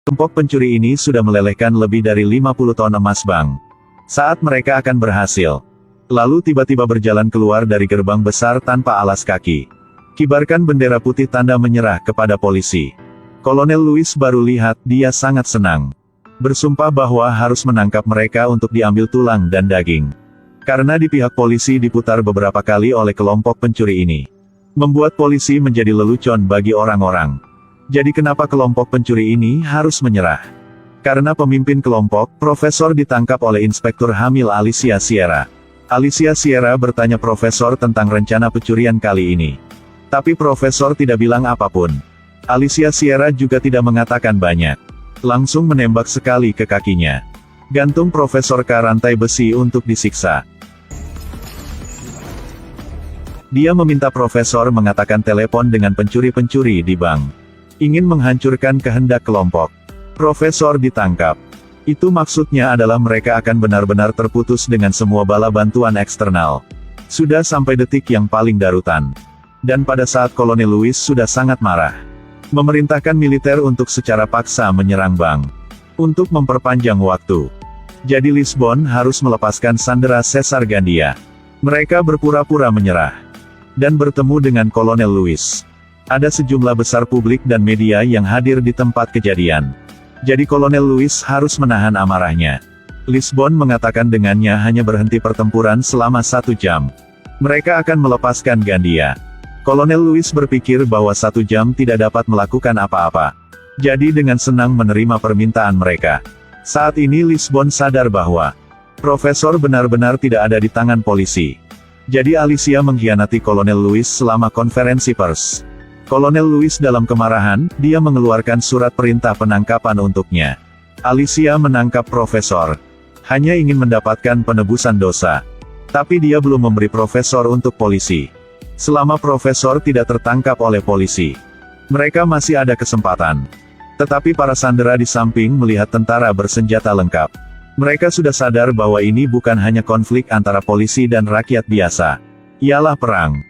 Kelompok pencuri ini sudah melelehkan lebih dari 50 ton emas bank. Saat mereka akan berhasil, lalu tiba-tiba berjalan keluar dari gerbang besar tanpa alas kaki. Kibarkan bendera putih tanda menyerah kepada polisi. Kolonel Louis baru lihat, dia sangat senang. Bersumpah bahwa harus menangkap mereka untuk diambil tulang dan daging. Karena di pihak polisi diputar beberapa kali oleh kelompok pencuri ini. Membuat polisi menjadi lelucon bagi orang-orang. Jadi kenapa kelompok pencuri ini harus menyerah? Karena pemimpin kelompok, Profesor ditangkap oleh Inspektur Hamil Alicia Sierra. Alicia Sierra bertanya Profesor tentang rencana pencurian kali ini. Tapi Profesor tidak bilang apapun. Alicia Sierra juga tidak mengatakan banyak. Langsung menembak sekali ke kakinya. Gantung Profesor ke rantai besi untuk disiksa. Dia meminta Profesor mengatakan telepon dengan pencuri-pencuri di bank. Ingin menghancurkan kehendak kelompok. Profesor ditangkap. Itu maksudnya adalah mereka akan benar-benar terputus dengan semua bala bantuan eksternal. Sudah sampai detik yang paling darutan. Dan pada saat Kolonel Louis sudah sangat marah. Memerintahkan militer untuk secara paksa menyerang bank. Untuk memperpanjang waktu. Jadi Lisbon harus melepaskan sandera Caesar Gandia. Mereka berpura-pura menyerah. Dan bertemu dengan Kolonel Louis. Ada sejumlah besar publik dan media yang hadir di tempat kejadian. Jadi Kolonel Louis harus menahan amarahnya. Lisbon mengatakan dengannya hanya berhenti pertempuran selama 1 jam. Mereka akan melepaskan Gandia. Kolonel Louis berpikir bahwa 1 jam tidak dapat melakukan apa-apa. Jadi dengan senang menerima permintaan mereka. Saat ini Lisbon sadar bahwa Profesor benar-benar tidak ada di tangan polisi. Jadi Alicia mengkhianati Kolonel Louis selama konferensi pers. Kolonel Louis dalam kemarahan, dia mengeluarkan surat perintah penangkapan untuknya. Alicia menangkap Profesor. Hanya ingin mendapatkan penebusan dosa. Tapi dia belum memberi Profesor untuk polisi. Selama Profesor tidak tertangkap oleh polisi, mereka masih ada kesempatan. Tetapi para sandera di samping melihat tentara bersenjata lengkap. Mereka sudah sadar bahwa ini bukan hanya konflik antara polisi dan rakyat biasa. Ialah perang.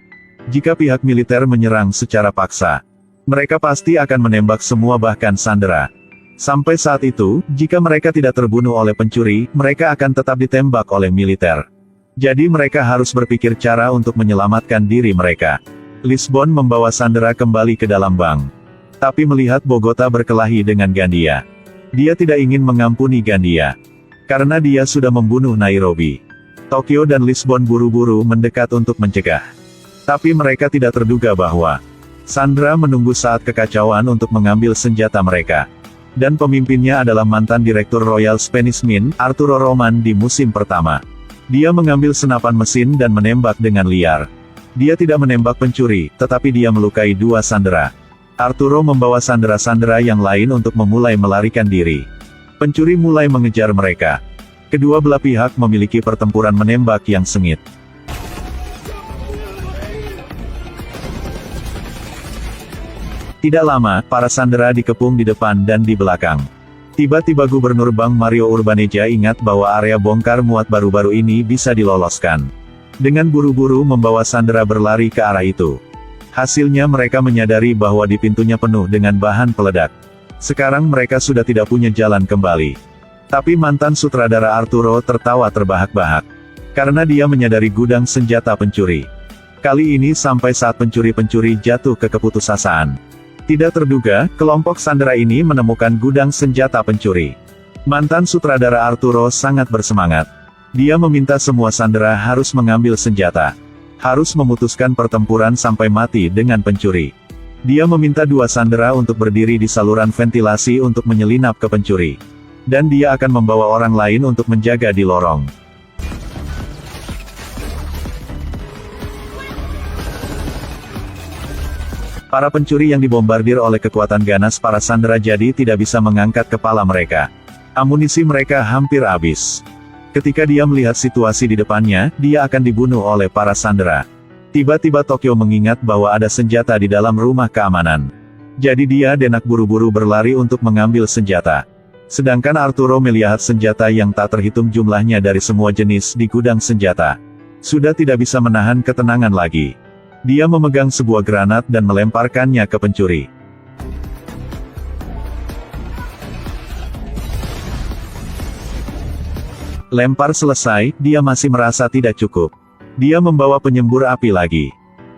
Jika pihak militer menyerang secara paksa, mereka pasti akan menembak semua bahkan sandera. Sampai saat itu, jika mereka tidak terbunuh oleh pencuri, mereka akan tetap ditembak oleh militer. Jadi mereka harus berpikir cara untuk menyelamatkan diri mereka. Lisbon membawa sandera kembali ke dalam bank. Tapi melihat Bogota berkelahi dengan Gandia, dia tidak ingin mengampuni Gandia. Karena dia sudah membunuh Nairobi. Tokyo dan Lisbon buru-buru mendekat untuk mencegah. Tapi mereka tidak terduga bahwa Sandra menunggu saat kekacauan untuk mengambil senjata mereka. Dan pemimpinnya adalah mantan Direktur Royal Spanish Mint, Arturo Roman di musim pertama. Dia mengambil senapan mesin dan menembak dengan liar. Dia tidak menembak pencuri, tetapi dia melukai 2 sandera. Arturo membawa sandera-sandera yang lain untuk memulai melarikan diri. Pencuri mulai mengejar mereka. Kedua belah pihak memiliki pertempuran menembak yang sengit. Tidak lama, para sandera dikepung di depan dan di belakang. Tiba-tiba Gubernur Bank Mario Urbaneja ingat bahwa area bongkar muat baru-baru ini bisa diloloskan. Dengan buru-buru membawa sandera berlari ke arah itu. Hasilnya mereka menyadari bahwa di pintunya penuh dengan bahan peledak. Sekarang mereka sudah tidak punya jalan kembali. Tapi mantan sutradara Arturo tertawa terbahak-bahak. Karena dia menyadari gudang senjata pencuri. Kali ini sampai saat pencuri-pencuri jatuh ke keputusasaan. Tidak terduga, kelompok sandera ini menemukan gudang senjata pencuri. Mantan sutradara Arturo sangat bersemangat. Dia meminta semua sandera harus mengambil senjata. Harus memutuskan pertempuran sampai mati dengan pencuri. Dia meminta 2 sandera untuk berdiri di saluran ventilasi untuk menyelinap ke pencuri. Dan dia akan membawa orang lain untuk menjaga di lorong. Para pencuri yang dibombardir oleh kekuatan ganas para sandera jadi tidak bisa mengangkat kepala mereka. Amunisi mereka hampir habis. Ketika dia melihat situasi di depannya, dia akan dibunuh oleh para sandera. Tiba-tiba Tokyo mengingat bahwa ada senjata di dalam rumah keamanan. Jadi dia denak buru-buru berlari untuk mengambil senjata. Sedangkan Arturo melihat senjata yang tak terhitung jumlahnya dari semua jenis di gudang senjata. Sudah tidak bisa menahan ketenangan lagi. Dia memegang sebuah granat dan melemparkannya ke pencuri. Lempar selesai, dia masih merasa tidak cukup. Dia membawa penyembur api lagi.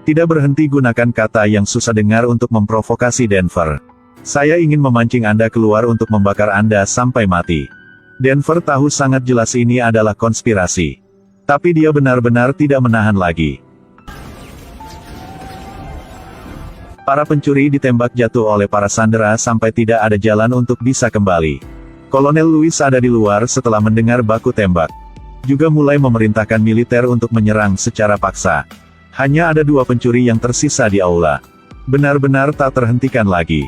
Tidak berhenti gunakan kata yang susah dengar untuk memprovokasi Denver. Saya ingin memancing Anda keluar untuk membakar Anda sampai mati. Denver tahu sangat jelas ini adalah konspirasi. Tapi dia benar-benar tidak menahan lagi. Para pencuri ditembak jatuh oleh para sandera sampai tidak ada jalan untuk bisa kembali. Kolonel Lewis ada di luar setelah mendengar baku tembak. Juga mulai memerintahkan militer untuk menyerang secara paksa. Hanya ada 2 pencuri yang tersisa di aula. Benar-benar tak terhentikan lagi.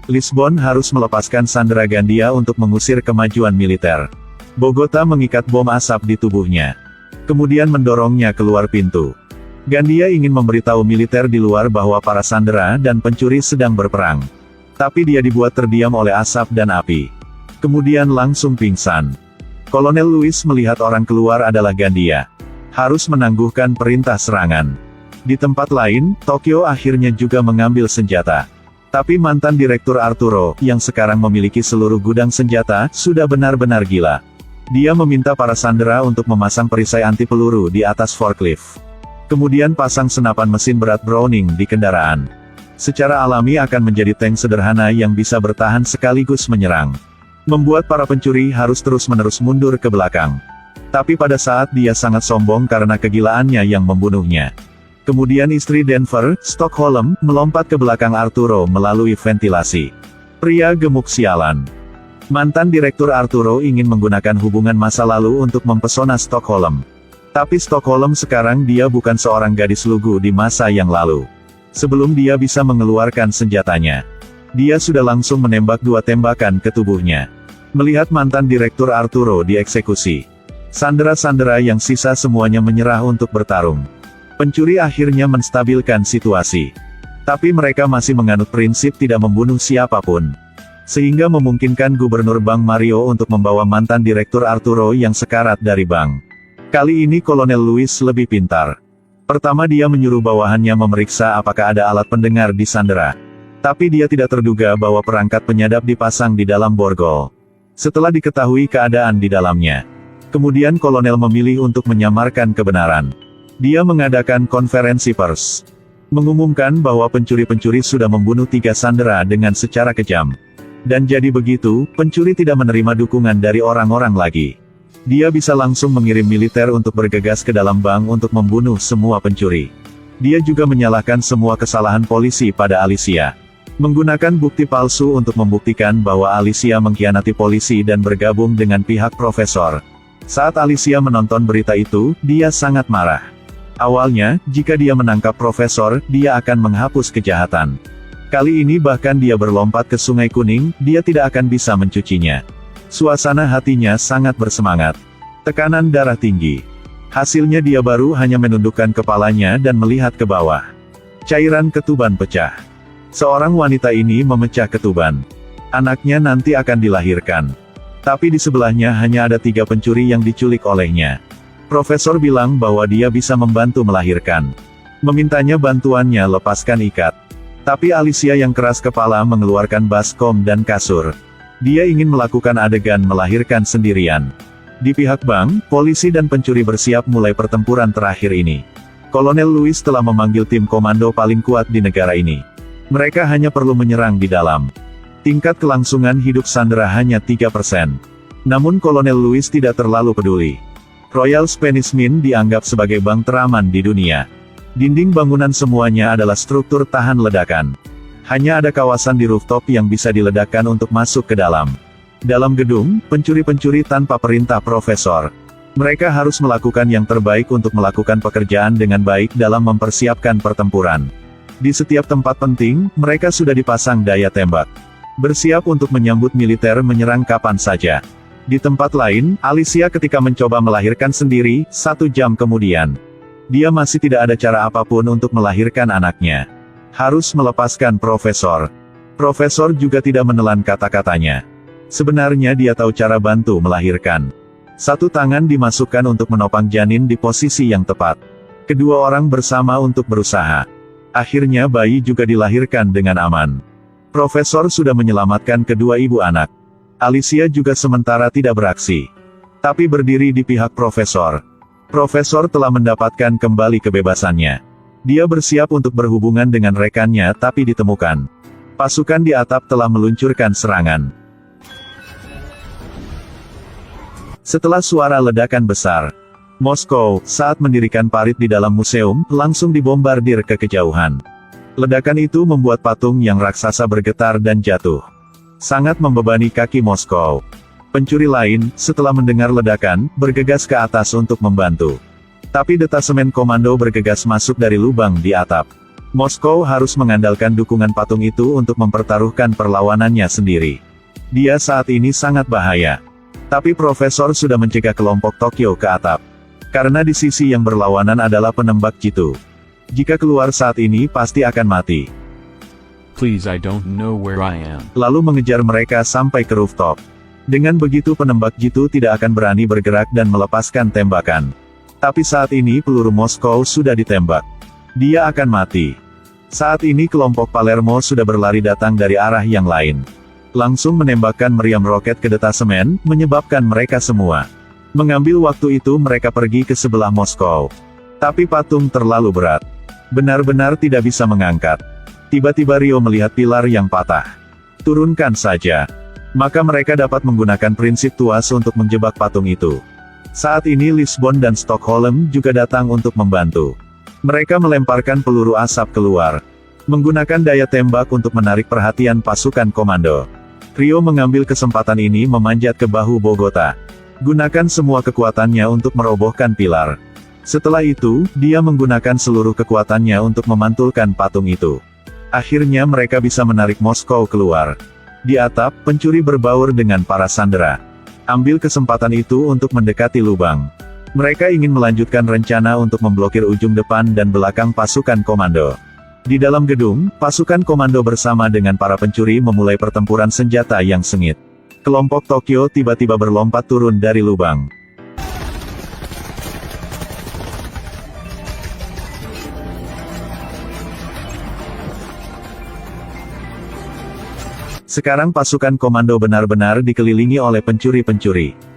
Lisbon harus melepaskan sandera Gandia untuk mengusir kemajuan militer. Bogota mengikat bom asap di tubuhnya. Kemudian mendorongnya keluar pintu. Gandia ingin memberitahu militer di luar bahwa para sandera dan pencuri sedang berperang. Tapi dia dibuat terdiam oleh asap dan api. Kemudian langsung pingsan. Kolonel Lewis melihat orang keluar adalah Gandia. Harus menangguhkan perintah serangan. Di tempat lain, Tokyo akhirnya juga mengambil senjata. Tapi mantan Direktur Arturo, yang sekarang memiliki seluruh gudang senjata, sudah benar-benar gila. Dia meminta para sandera untuk memasang perisai anti peluru di atas forklift. Kemudian pasang senapan mesin berat Browning di kendaraan. Secara alami akan menjadi tank sederhana yang bisa bertahan sekaligus menyerang. Membuat para pencuri harus terus-menerus mundur ke belakang. Tapi pada saat dia sangat sombong karena kegilaannya yang membunuhnya. Kemudian istri Denver, Stockholm, melompat ke belakang Arturo melalui ventilasi. Pria gemuk sialan. Mantan Direktur Arturo ingin menggunakan hubungan masa lalu untuk mempesona Stockholm. Tapi Stockholm sekarang dia bukan seorang gadis lugu di masa yang lalu. Sebelum dia bisa mengeluarkan senjatanya, dia sudah langsung menembak 2 tembakan ke tubuhnya. Melihat mantan Direktur Arturo dieksekusi, sandera-sandera yang sisa semuanya menyerah untuk bertarung. Pencuri akhirnya menstabilkan situasi. Tapi mereka masih menganut prinsip tidak membunuh siapapun. Sehingga memungkinkan Gubernur Bank Mario untuk membawa mantan Direktur Arturo yang sekarat dari bank. Kali ini Kolonel Lewis lebih pintar. Pertama dia menyuruh bawahannya memeriksa apakah ada alat pendengar di sandera. Tapi dia tidak terduga bahwa perangkat penyadap dipasang di dalam borgol. Setelah diketahui keadaan di dalamnya, kemudian Kolonel memilih untuk menyamarkan kebenaran. Dia mengadakan konferensi pers. Mengumumkan bahwa pencuri-pencuri sudah membunuh 3 sandera dengan secara kejam. Dan jadi begitu, pencuri tidak menerima dukungan dari orang-orang lagi. Dia bisa langsung mengirim militer untuk bergegas ke dalam bank untuk membunuh semua pencuri. Dia juga menyalahkan semua kesalahan polisi pada Alicia. Menggunakan bukti palsu untuk membuktikan bahwa Alicia mengkhianati polisi dan bergabung dengan pihak profesor. Saat Alicia menonton berita itu, dia sangat marah. Awalnya, jika dia menangkap profesor, dia akan menghapus kejahatan. Kali ini bahkan dia berlompat ke Sungai Kuning, dia tidak akan bisa mencucinya. Suasana hatinya sangat bersemangat. Tekanan darah tinggi. Hasilnya dia baru hanya menundukkan kepalanya dan melihat ke bawah. Cairan ketuban pecah. Seorang wanita ini memecah ketuban. Anaknya nanti akan dilahirkan. Tapi di sebelahnya hanya ada 3 pencuri yang diculik olehnya. Profesor bilang bahwa dia bisa membantu melahirkan. Memintanya bantuannya lepaskan ikat. Tapi Alicia yang keras kepala mengeluarkan baskom dan kasur. Dia ingin melakukan adegan melahirkan sendirian. Di pihak bank, polisi dan pencuri bersiap mulai pertempuran terakhir ini. Kolonel Lewis telah memanggil tim komando paling kuat di negara ini. Mereka hanya perlu menyerang di dalam. Tingkat kelangsungan hidup sandera hanya 3%. Namun Kolonel Lewis tidak terlalu peduli. Royal Spanish Mint dianggap sebagai bank teraman di dunia. Dinding bangunan semuanya adalah struktur tahan ledakan. Hanya ada kawasan di rooftop yang bisa diledakkan untuk masuk ke dalam. Dalam gedung, pencuri-pencuri tanpa perintah profesor. Mereka harus melakukan yang terbaik untuk melakukan pekerjaan dengan baik dalam mempersiapkan pertempuran. Di setiap tempat penting, mereka sudah dipasang daya tembak. Bersiap untuk menyambut militer menyerang kapan saja. Di tempat lain, Alicia ketika mencoba melahirkan sendiri, 1 jam kemudian. Dia masih tidak ada cara apapun untuk melahirkan anaknya. Harus melepaskan profesor. Profesor juga tidak menelan kata-katanya. Sebenarnya dia tahu cara bantu melahirkan. 1 tangan dimasukkan untuk menopang janin di posisi yang tepat. Kedua orang bersama untuk berusaha. Akhirnya bayi juga dilahirkan dengan aman. Profesor sudah menyelamatkan kedua ibu anak. Alicia juga sementara tidak beraksi. tapi berdiri di pihak Profesor. Profesor telah mendapatkan kembali kebebasannya. Dia bersiap untuk berhubungan dengan rekannya tapi ditemukan. Pasukan di atap telah meluncurkan serangan. Setelah suara ledakan besar, Moskow, saat mendirikan parit di dalam museum, langsung dibombardir ke kejauhan. Ledakan itu membuat patung yang raksasa bergetar dan jatuh. Sangat membebani kaki Moskow. Pencuri lain, setelah mendengar ledakan, bergegas ke atas untuk membantu. Tapi detasemen komando bergegas masuk dari lubang di atap. Moskow harus mengandalkan dukungan patung itu untuk mempertaruhkan perlawanannya sendiri. Dia saat ini sangat bahaya. Tapi Profesor sudah mencegah kelompok Tokyo ke atap. Karena di sisi yang berlawanan adalah penembak jitu. Jika keluar saat ini pasti akan mati. Please, I don't know where I am. Lalu mengejar mereka sampai ke rooftop. Dengan begitu penembak jitu tidak akan berani bergerak dan melepaskan tembakan. Tapi saat ini peluru Moskow sudah ditembak. Dia akan mati. Saat ini kelompok Palermo sudah berlari datang dari arah yang lain. Langsung menembakkan meriam roket ke detasemen, menyebabkan mereka semua. Mengambil waktu itu mereka pergi ke sebelah Moskow. Tapi patung terlalu berat. Benar-benar tidak bisa mengangkat. Tiba-tiba Rio melihat pilar yang patah. Turunkan saja. Maka mereka dapat menggunakan prinsip tuas untuk menjebak patung itu. Saat ini Lisbon dan Stockholm juga datang untuk membantu. Mereka melemparkan peluru asap keluar. Menggunakan daya tembak untuk menarik perhatian pasukan komando. Rio mengambil kesempatan ini memanjat ke bahu Bogota. Gunakan semua kekuatannya untuk merobohkan pilar. Setelah itu, dia menggunakan seluruh kekuatannya untuk memantulkan patung itu. Akhirnya mereka bisa menarik Moskow keluar. Di atap, pencuri berbaur dengan para sandera. Ambil kesempatan itu untuk mendekati lubang. Mereka ingin melanjutkan rencana untuk memblokir ujung depan dan belakang pasukan komando. Di dalam gedung, pasukan komando bersama dengan para pencuri memulai pertempuran senjata yang sengit. Kelompok Tokyo tiba-tiba berlompat turun dari lubang. Sekarang pasukan komando benar-benar dikelilingi oleh pencuri-pencuri.